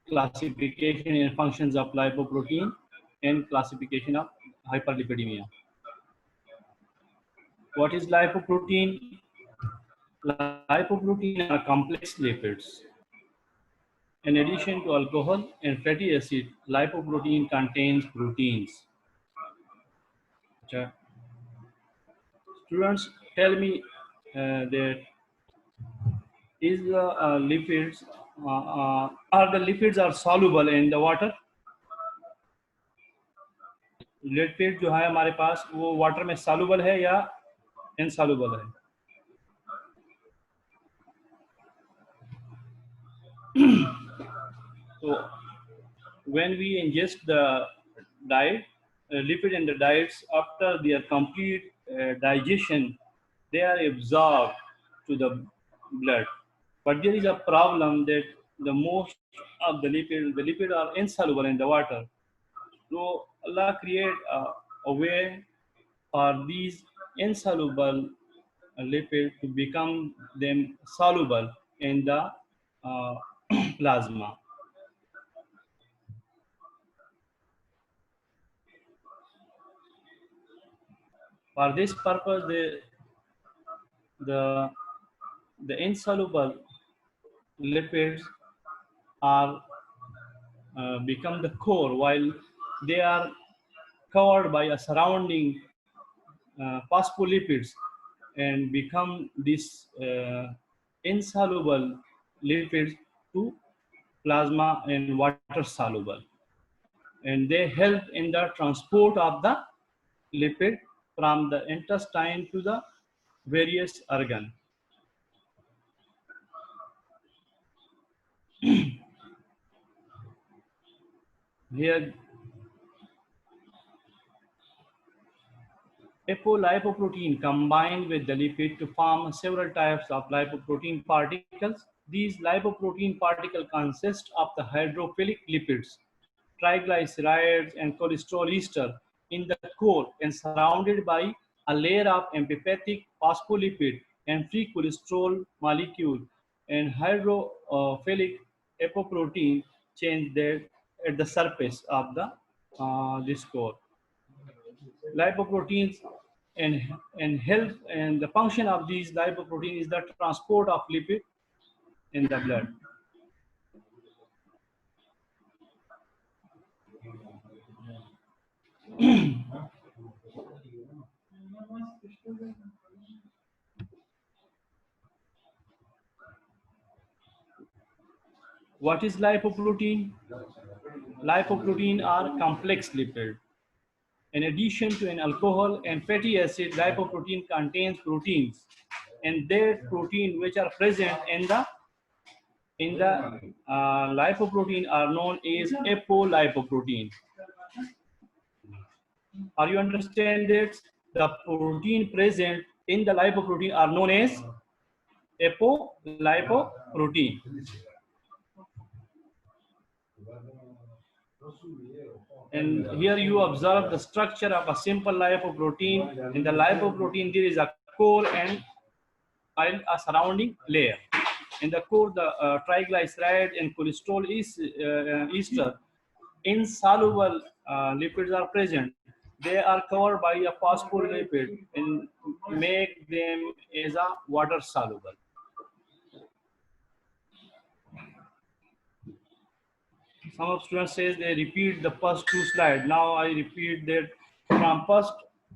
classification and functions of lipoprotein and classification of hyperlipidemia. What is lipoprotein? Lipoprotein are complex lipids. In addition to alcohol and fatty acid, lipoprotein contains proteins. Students, tell me that is the lipids are the lipids are soluble in the water? Lipid जो है हमारे पास वो water में soluble है या insoluble है? So when we ingest the diet, lipid in the diets, after their complete digestion, they are absorbed to the blood. But there is a problem that the most of the lipid are insoluble in the water. So Allah create a way for these insoluble lipid to become them soluble in the plasma. For this purpose, the insoluble lipids are become the core, while they are covered by a surrounding phospholipids and become this insoluble lipids to plasma and water soluble, and they help in the transport of the lipid from the intestine to the various organ. Here apolipoprotein combined with the lipid to form several types of lipoprotein particles. These lipoprotein particles consist of the hydrophilic lipids, triglycerides and cholesterol ester in the core and surrounded by a layer of amphipathic phospholipid and free cholesterol molecule and hydrophilic apoprotein chain there at the surface of the this core. Lipoproteins and health and the function of these lipoprotein is the transport of lipid in the blood. What is lipoprotein? Lipoprotein are complex lipid. In addition to an alcohol and fatty acid, lipoprotein contains proteins, and their protein which are present in the lipoprotein are known as apolipoprotein. Are you understand that the protein present in the lipoprotein are known as apolipoprotein? And here you observe the structure of a simple lipoprotein. In the lipoprotein, there is a core and a surrounding layer. In the core, the triglyceride and cholesterol ester insoluble lipids are present. They are covered by a phospholipid and make them as a water soluble. Some of students says they repeat the first two slides. Now I repeat that from first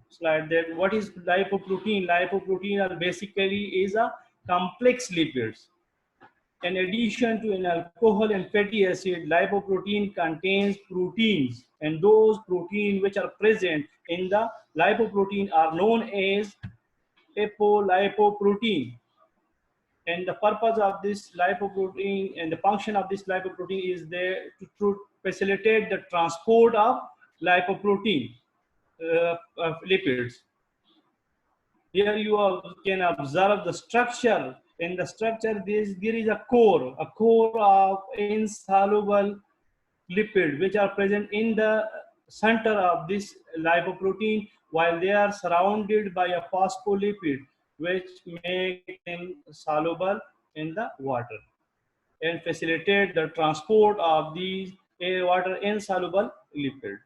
slide that what is lipoprotein? Lipoprotein are basically is a complex lipids. In addition to an alcohol and fatty acid, lipoprotein contains proteins, and those proteins which are present in the lipoprotein are known as apolipoprotein. And the purpose of this lipoprotein and the function of this lipoprotein is there to facilitate the transport of lipoprotein lipids. Here you can observe the structure. In the structure, there is a core of insoluble lipid which are present in the center of this lipoprotein, while they are surrounded by a phospholipid which make them soluble in the water. and facilitate the transport of these water insoluble lipid.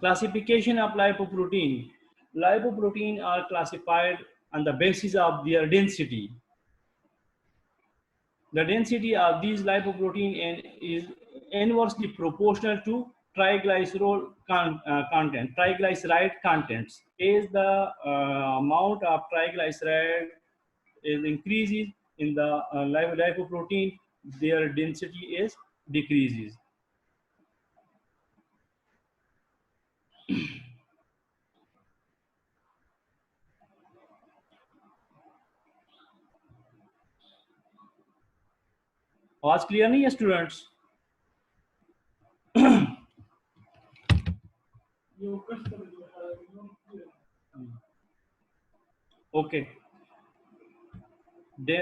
Classification of lipoprotein. Lipoprotein are classified on the basis of their density. The density of these lipoprotein is inversely proportional to content, triglyceride contents. As the amount of triglyceride is increases in the lipoprotein, their density is decreases. आवाज clear नहीं है students? Okay. The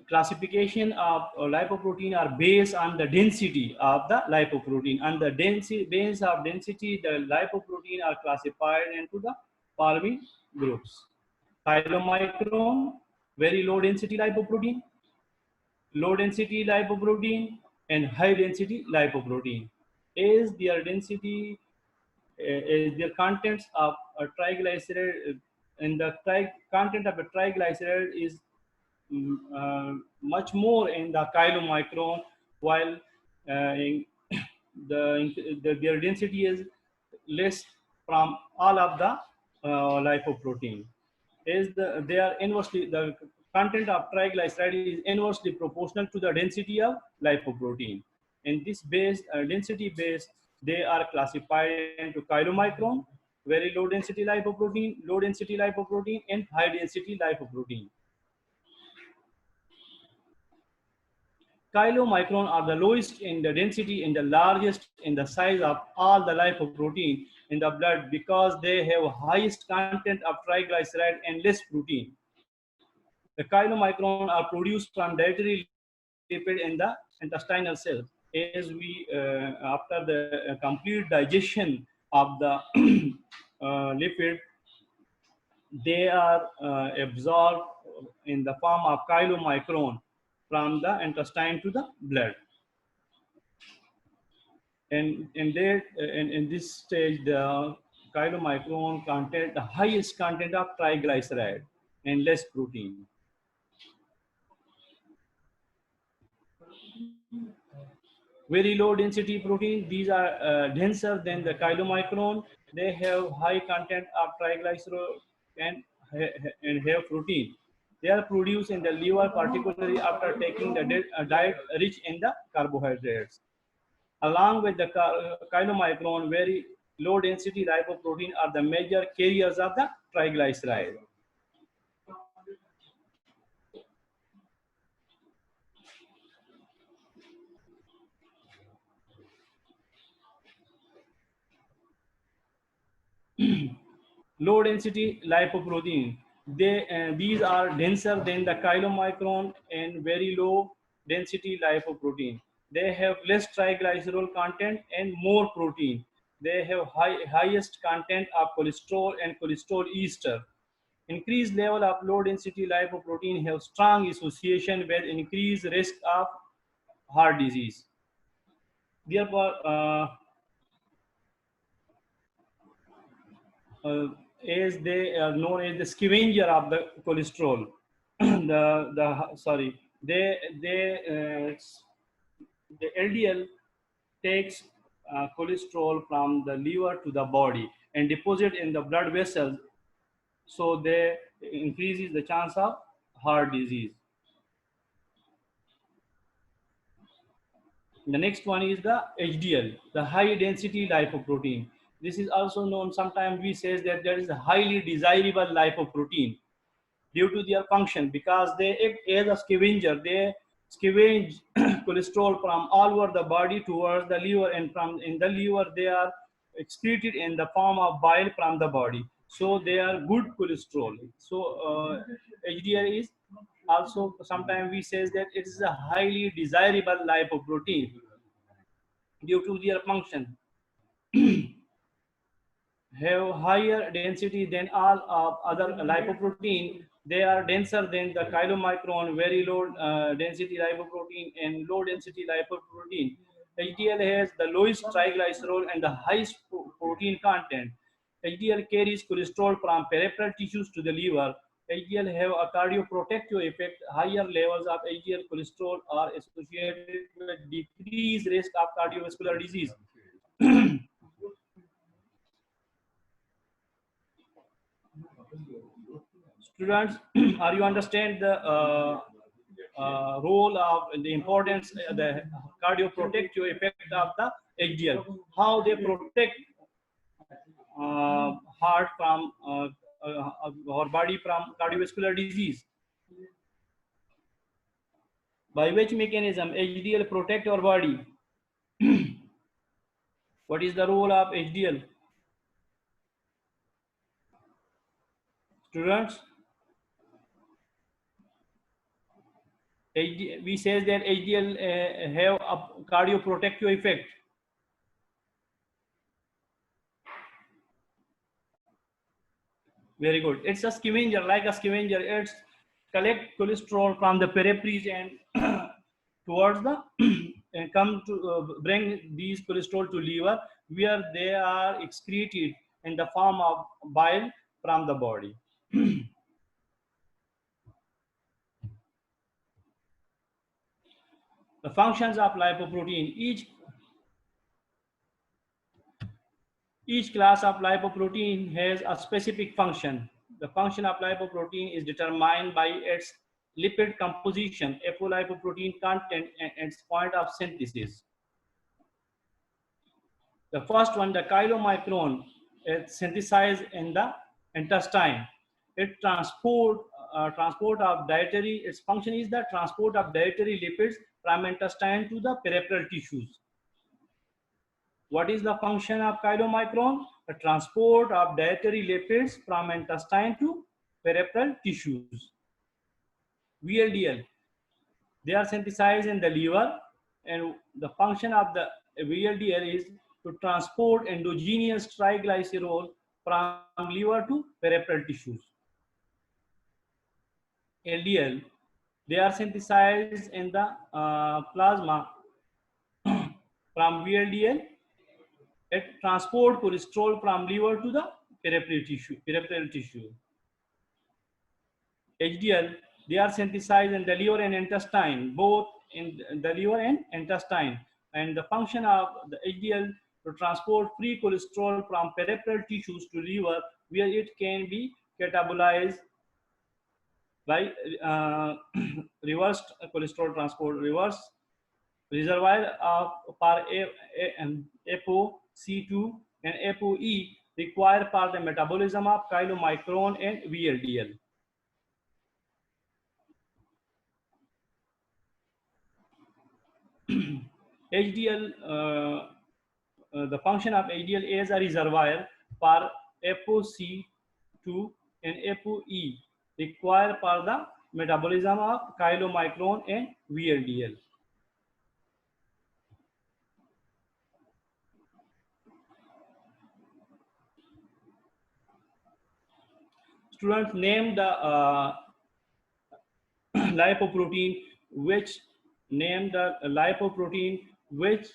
classification of lipoprotein are based on the density of the lipoprotein. And the base of density, the lipoprotein are classified into the following groups: chylomicron, very low density lipoprotein; low density lipoprotein; and high density lipoprotein. As their density, is their contents of a triglyceride, and the content of a triglyceride is much more in the chylomicron, while their density is less from all of the lipoprotein. They are inversely, the content of triglyceride is inversely proportional to the density of lipoprotein. In this base, density base, they are classified into chylomicron, very low density lipoprotein, and high density lipoprotein. Chylomicron are the lowest in the density and the largest in the size of all the lipoprotein in the blood, because they have highest content of triglyceride and less protein. The chylomicron are produced from dietary lipid in the intestinal cells. As we, after the complete digestion of the lipid, they are absorbed in the form of chylomicron from the intestine to the blood. And in this stage, the chylomicron contain the highest content of triglyceride and less protein. Very low density protein, these are denser than the chylomicron. They have high content of triglyceride and have protein. They are produced in the liver, particularly after taking the diet rich in the carbohydrates. Along with the chylomicron, very low density lipoprotein are the major carriers of the triglyceride. Low density lipoprotein, these are denser than the chylomicron and very low density lipoprotein. They have less triglycerol content and more protein. They have highest content of cholesterol and cholesterol ester. Increased level of low density lipoprotein have strong association with increased risk of heart disease. Therefore, as they are known as the scavenger of the cholesterol. The LDL takes cholesterol from the liver to the body and deposit in the blood vessels, so they increases the chance of heart disease. The next one is the HDL, the high density lipoprotein. This is also known, sometimes we say that there is a highly desirable lipoprotein due to their function, because they act as a scavenger. They scavenge cholesterol from all over the body towards the liver, and from in the liver they are excreted in the form of bile from the body. So they are good cholesterol. So HDL is also, sometimes we say that it is a highly desirable lipoprotein due to their function. Have higher density than all of other lipoprotein, They are denser than the chylomicron, very low density lipoprotein and low density lipoprotein. HDL has the lowest triglycerol and the highest protein content. HDL carries cholesterol from peripheral tissues to the liver. HDL have a cardioprotective effect. Higher levels of HDL cholesterol are associated with decreased risk of cardiovascular disease. Students, are you understand the role of the importance, the cardioprotective effect of the HDL, how they protect heart from our body from cardiovascular disease. By which mechanism HDL protect our body? What is the role of HDL? Students, we say that HDL have a cardioprotective effect. Very good. It's a scavenger, like a scavenger. It's collect cholesterol from the peripheries and towards the and come to bring these cholesterol to liver, where they are excreted in the form of bile from the body. The functions of lipoprotein. Each class of lipoprotein has a specific function. The function of lipoprotein is determined by its lipid composition, apolipoprotein content, and its point of synthesis. The first one, the chylomicron, is synthesized in the intestine. It transport of dietary. Its function is the transport of dietary lipids from intestine to the peripheral tissues. What is the function of chylomicron? The transport of dietary lipids from intestine to peripheral tissues. VLDL, they are synthesized in the liver, and the function of the VLDL is to transport endogenous triglycerol from liver to peripheral tissues. LDL, they are synthesized in the plasma from VLDL. It transport cholesterol from liver to the peripheral tissue. HDL, they are synthesized in the liver and intestine, both in the liver and intestine. And the function of the HDL to transport free cholesterol from peripheral tissues to liver, where it can be catabolized by reversed cholesterol transport, reverse reservoir of for ApoC2 and ApoE required for the metabolism of chylomicron and VLDL. HDL, the function of HDL is a reservoir for ApoC2 and ApoE required for the metabolism of chylomicron and VLDL. Students, name the lipoprotein which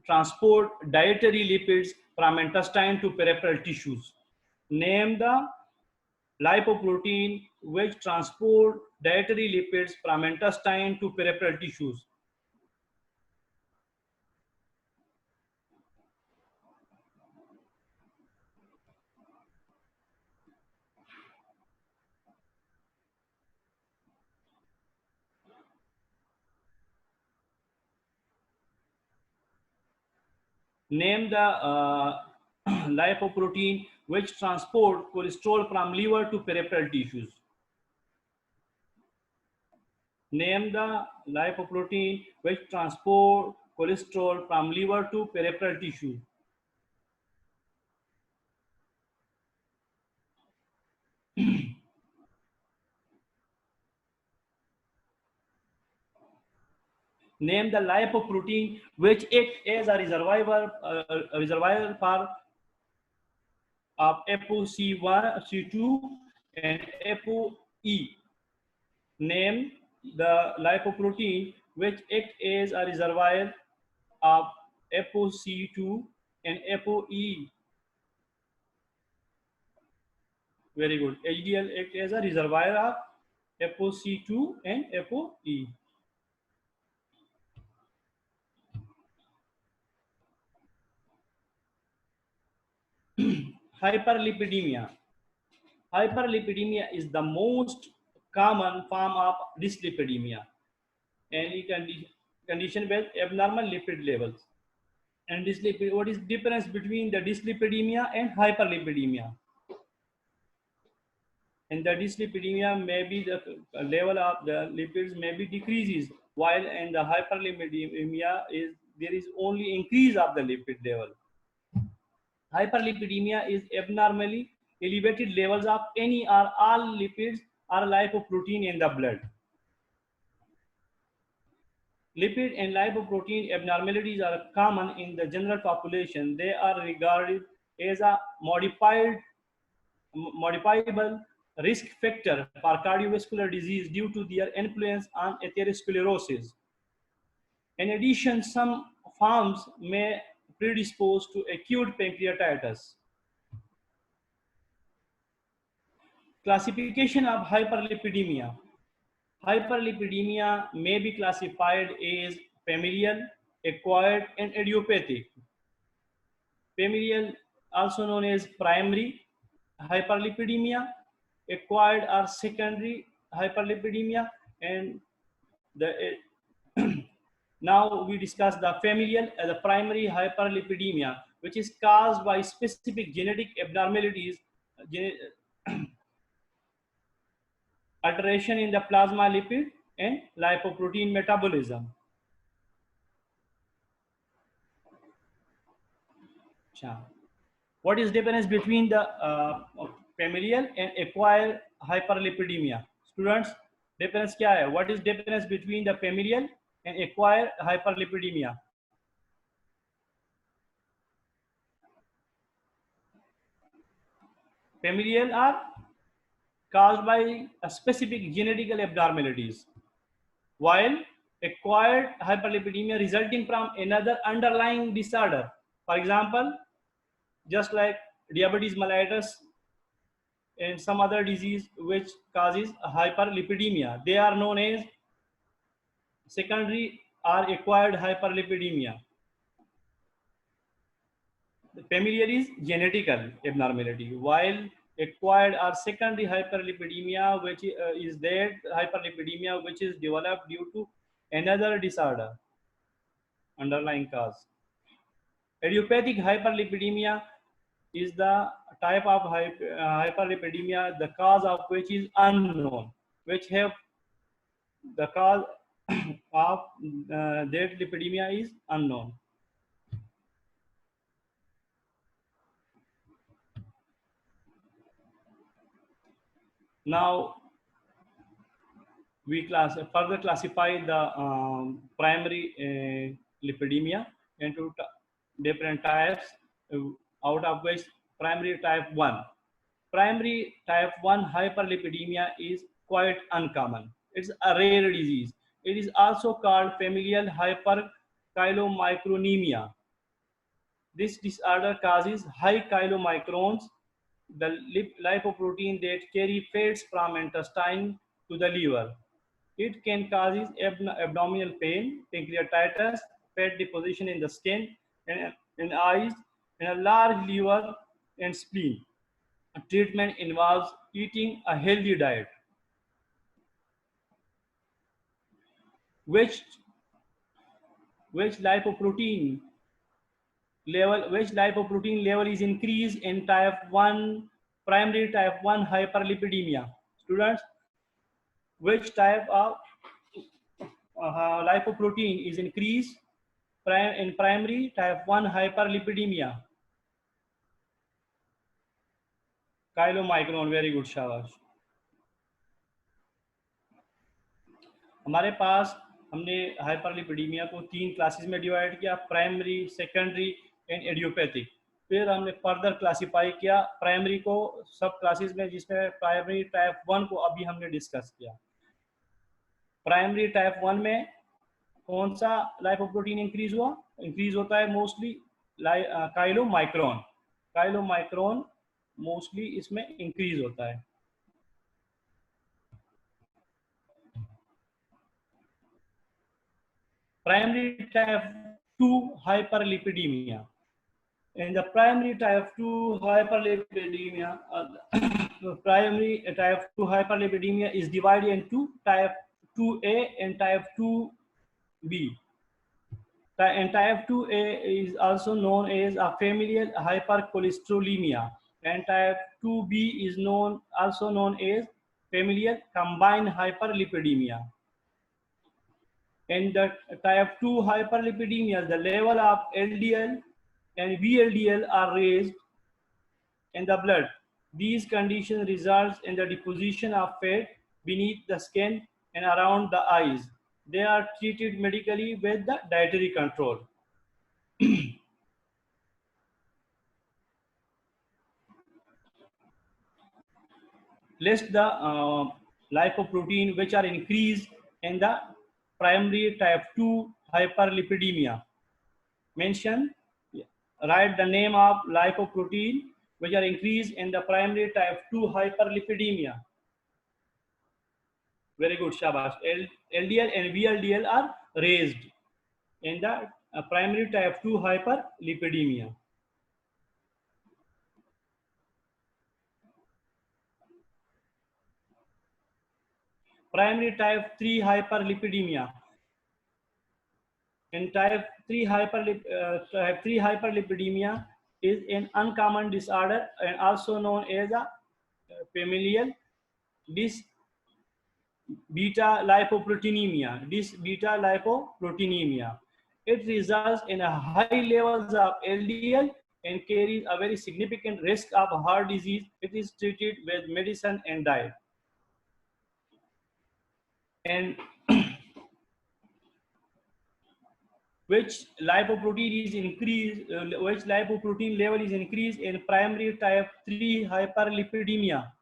transport dietary lipids from intestine to peripheral tissues. Name the lipoprotein which transport dietary lipids from intestine to peripheral tissues. Name the lipoprotein which transport cholesterol from liver to peripheral tissues. Name the lipoprotein which transport cholesterol from liver to peripheral tissue. Name the lipoprotein which acts as a reservoir for of ApoC1, C2 and ApoE E. Name the lipoprotein which act as a reservoir of ApoC2 and ApoE. Very good. HDL act as a reservoir of ApoC2 and ApoE. Hyperlipidemia. Hyperlipidemia is the most common form of dyslipidemia, any condition with abnormal lipid levels. And dyslipid, what is the difference between the dyslipidemia and hyperlipidemia? In the dyslipidemia, maybe the level of the lipids maybe decreases, while in the hyperlipidemia is there is only increase of the lipid level. Hyperlipidemia is abnormally elevated levels of any or all lipids or lipoprotein in the blood. Lipid and lipoprotein abnormalities are common in the general population. They are regarded as a modifiable risk factor for cardiovascular disease due to their influence on atherosclerosis. In addition, some forms may predispose to acute pancreatitis. Classification of hyperlipidemia. Hyperlipidemia may be classified as familial, acquired, and idiopathic. Familial, also known as primary hyperlipidemia, acquired or secondary hyperlipidemia, and the now we discuss the familial and the primary hyperlipidemia, which is caused by specific genetic abnormalities, alteration in the plasma lipid and lipoprotein metabolism. What is the difference between the familial and acquired hyperlipidemia? Students, difference क्या है? What is difference between the familial and acquired hyperlipidemia? Familial are caused by a specific genetical abnormalities, while acquired hyperlipidemia resulting from another underlying disorder. For example, just like diabetes mellitus and some other disease which causes hyperlipidemia, they are known as secondary or acquired hyperlipidemia. The familial is genetical abnormality, while acquired or secondary hyperlipidemia, which is that hyperlipidemia which is developed due to another disorder, underlying cause. Idiopathic hyperlipidemia is the type of hyperlipidemia, the cause of which is unknown, which have the cause of that lipidemia is unknown. Now we further classify the primary lipidemia into different types, out of which primary type 1. Primary type 1 hyperlipidemia is quite uncommon. It's a rare disease. It is also called familial hyperchylomicronemia. This disorder causes high chylomicrons, the lipoprotein that carry fats from intestine to the liver. It can cause abdominal pain, pancreatitis, fat deposition in the skin and eyes, and a large liver and spleen. Treatment involves eating a healthy diet, which lipoprotein level is increased in type 1 primary type 1 hyperlipidemia. Students, which type of lipoprotein is increased in primary type 1 hyperlipidemia? Chylomicron. Very good, शाबाश. हमारे पास हमने hyperlipidaemia को 3 classes में divide किया, primary, secondary and idiopathic. फिर हमने further classify किया primary को सब क्लासेस में, जिसमें प्राइमरी टाइप 1 को अभी हमने डिस्कस किया। प्राइमरी टाइप 1 में कौन सा लाइपोप्रोटीन इंक्रीज हुआ? इंक्रीज होता है मोस्टली काइलोमाइक्रोन। काइलोमाइक्रोन मोस्टली इसमें इंक्रीज होता है। Primary type 2 hyperlipidemia. In the primary type 2 hyperlipidemia, primary type 2 hyperlipidemia is divided into type 2A and type 2B. And type 2A is also known as a familial hypercholesterolemia, and type 2B is also known as familial combined hyperlipidemia. In the type 2 hyperlipidemia, the level of LDL and VLDL are raised in the blood. These conditions result in the deposition of fat beneath the skin and around the eyes. They are treated medically with the dietary control. List the lipoprotein which are increased in the primary type 2 hyperlipidemia. Mention, write the name of lipoprotein which are increased in the primary type 2 hyperlipidemia. Very good, shabash. LDL and VLDL are raised in the primary type 2 hyperlipidemia. Primary type 3 hyperlipidemia. In type 3 hyperlipidemia is an uncommon disorder and also known as a familial beta lipoproteinemia. This beta lipoproteinemia. It results in a high levels of LDL and carries a very significant risk of heart disease. It is treated with medicine and diet. And which lipoprotein is increased, which lipoprotein level is increased in primary type 3 hyperlipidemia?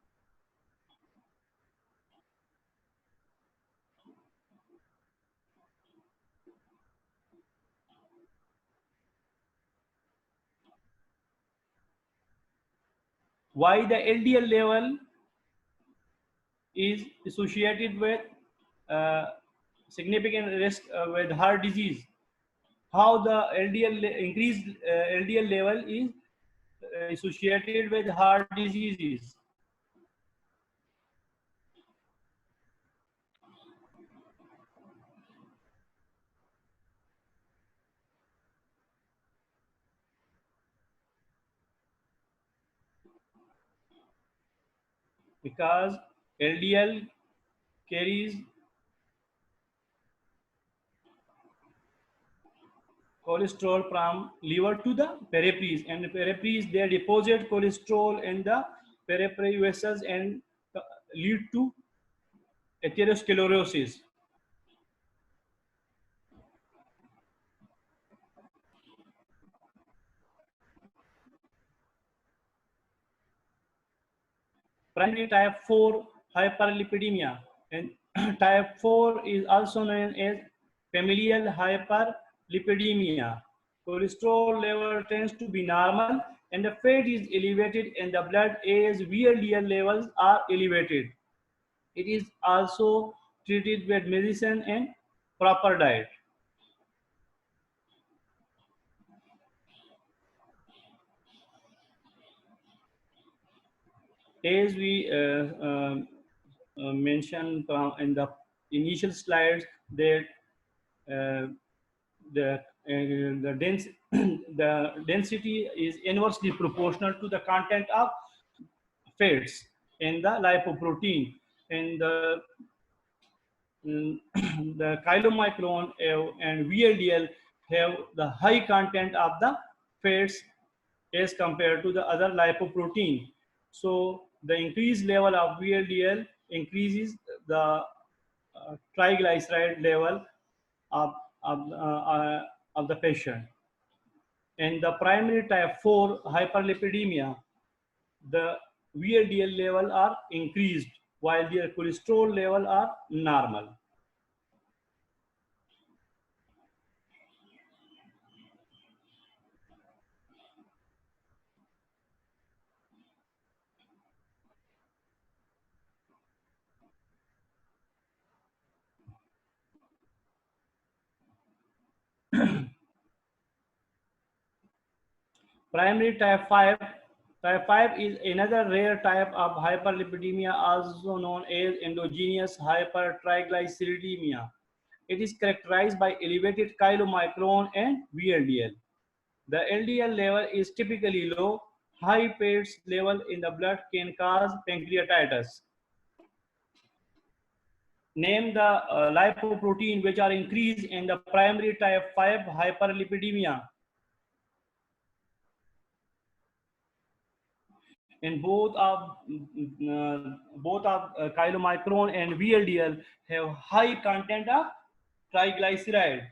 Why the LDL level is associated with significant risk with heart disease? How the increased LDL level is associated with heart diseases? Because LDL carries cholesterol from liver to the peripheries, and the peripheries they deposit cholesterol in the periphery vessels and lead to atherosclerosis. Primary type 4 hyperlipidemia, and type 4 is also known as familial hyperlipidemia. Cholesterol level tends to be normal and the fat is elevated in the blood as VLDL levels are elevated. It is also treated with medicine and proper diet. As we mentioned in the initial slides, that uh, the density is inversely proportional to the content of fats in the lipoprotein, and the chylomicron and VLDL have the high content of the fats as compared to the other lipoprotein. So the increased level of VLDL increases the triglyceride level of, of, uh, of the patient. In the primary type 4 hyperlipidemia, the VLDL level are increased while their cholesterol level are normal. Primary type 5. Type 5 is another rare type of hyperlipidemia, also known as endogenous hypertriglyceridemia. It is characterized by elevated chylomicron and VLDL. The LDL level is typically low. High fats level in the blood can cause pancreatitis. Name the lipoprotein which are increased in the primary type 5 hyperlipidemia. In both of chylomicron and VLDL have high content of triglyceride.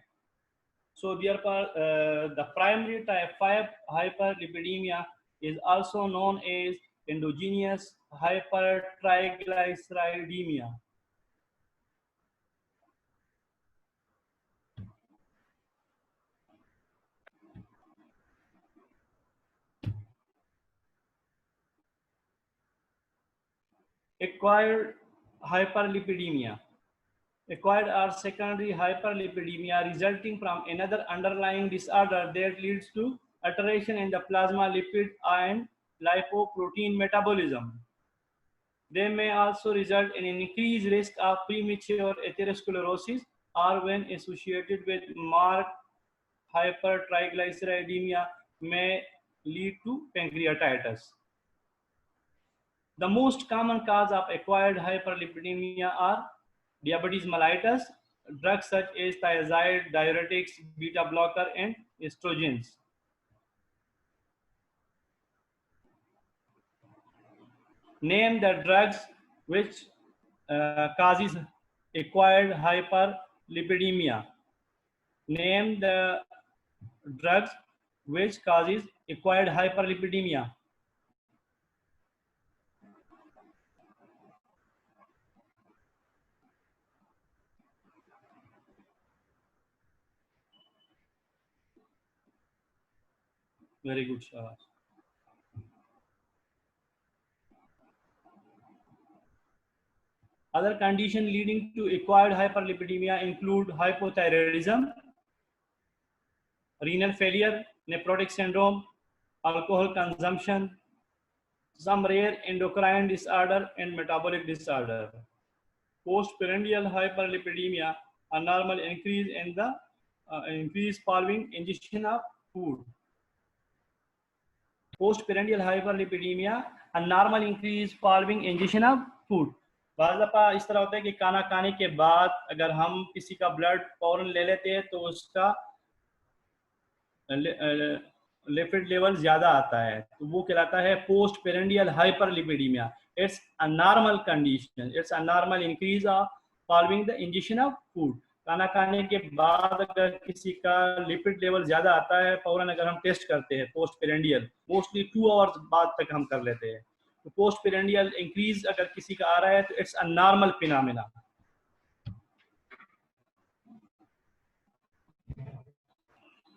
So therefore, the primary type 5 hyperlipidemia is also known as endogenous hypertriglyceridemia. Acquired hyperlipidemia. Acquired or secondary hyperlipidemia resulting from another underlying disorder that leads to alteration in the plasma lipid and lipoprotein metabolism. They may also result in an increased risk of premature atherosclerosis or when associated with marked hypertriglyceridemia may lead to pancreatitis. The most common cause of acquired hyperlipidemia are diabetes mellitus, drugs such as thiazide, diuretics, beta blocker, and estrogens. Name the drugs which causes acquired hyperlipidemia. Name the drugs which causes acquired hyperlipidemia. Very good, Shahbaz. Other conditions leading to acquired hyperlipidemia include hypothyroidism, renal failure, nephrotic syndrome, alcohol consumption, some rare endocrine disorder, and metabolic disorder. Postprandial hyperlipidemia, a normal increase in the increase following ingestion of food. Postprandial hyperlipidemia, a normal increase following ingestion of food. बाज़ दफ़ा इस तरह होता है कि खाना खाने के बाद अगर हम किसी का ब्लड फौरन ले लेते हैं तो उसका लिपिड लेवल ज्यादा आता है, तो वो कहलाता है post prandial hyperlipidaemia. It's a normal condition, it's a normal increase of following the injection of food. खाना खाने के बाद अगर किसी का लिपिड लेवल ज्यादा आता है, फौरन अगर हम टेस्ट करते हैं पोस्ट पेरेंडियल, मोस्टली 2 आवर्स बाद तक हम कर लेते हैं, तो पोस्ट पेरेंडियल इंक्रीज अगर किसी का आ रहा है तो it's a normal phenomena.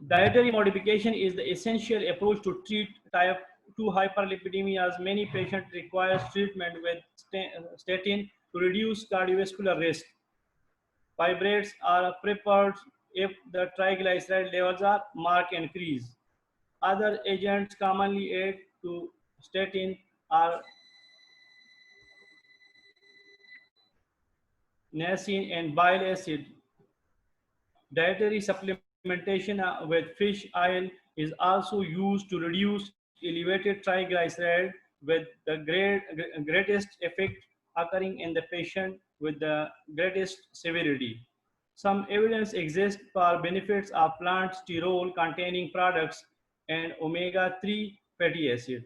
Dietary modification is the essential approach to treat type 2 hyperlipidemia, as many patients require treatment with statin to reduce cardiovascular risk. Fibrates are preferred if the triglyceride levels are marked increase. Other agents commonly add to statin are niacin and bile acid. Dietary supplementation with fish oil is also used to reduce elevated triglyceride, with the greatest effect occurring in the patient with the greatest severity. Some evidence exists for benefits of plant sterol containing products and omega-3 fatty acid.